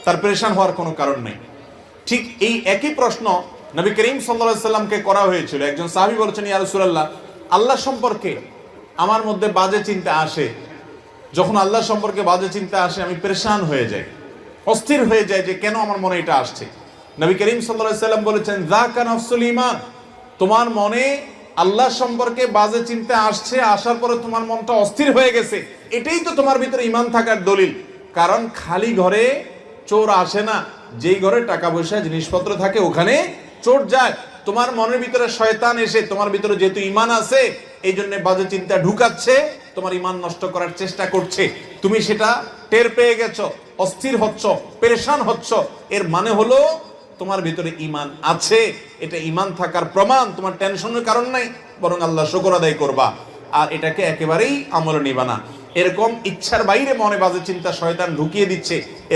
তার পেরেশান হওয়ার কোনো কারণ নেই। ঠিক এই একই প্রশ্ন নবী করিম সাল্লাল্লাহু আলাইহি সাল্লামকে করা হয়েছিল। একজন সাহাবী বলেছেন, ইয়া রাসূলুল্লাহ, আল্লাহ সম্পর্কে আমার মধ্যে বাজে চিন্তা আসে, যখন আল্লাহ সম্পর্কে বাজে চিন্তা আসে আমি পেরেশান হয়ে যাই, অস্থির হয়ে যায় যে কেন আমার মনে এটা আসছে। নবী করিম সাল্লাল্লাহু আলাইহি সাল্লাম বলেছেন, যাকা নাফসুল ঈমান, তোমার মনে আল্লাহ সম্পর্কে বাজে চিন্তা আসছে, আসার পরে তোমার মনটা অস্থির হয়ে গেছে, এটাই তো তোমার ভিতরে ঈমান থাকার দলিল। কারণ খালি ঘরে চোর আসে না, যেই ঘরে টাকা পয়সা জিনিসপত্র থাকে ওখানে চোর যায়। তোমার মনের ভিতরে শয়তান এসে তোমার ভিতরে যেহেতু ঈমান আছে, এই জন্য বাজে চিন্তা ঢুকাচ্ছে, তোমার ঈমান নষ্ট করার চেষ্টা করছে। তুমি সেটা টের পেয়ে গেছো, অস্থির হচ্ছ, পেরেশান হচ্ছ, এর মানে হলো তোমার ভিতরে ঈমান আছে। এটা ঈমান থাকার প্রমাণ। তোমার টেনশনের কারণ নাই, বরং আল্লাহ শুকর আদায় করবা, আর এটাকে একেবারেই আমলে নিবা না। এরকম ইচ্ছার বাইরে মনে বাজে চিন্তা শয়তান ঢুকিয়ে দিচ্ছে, এর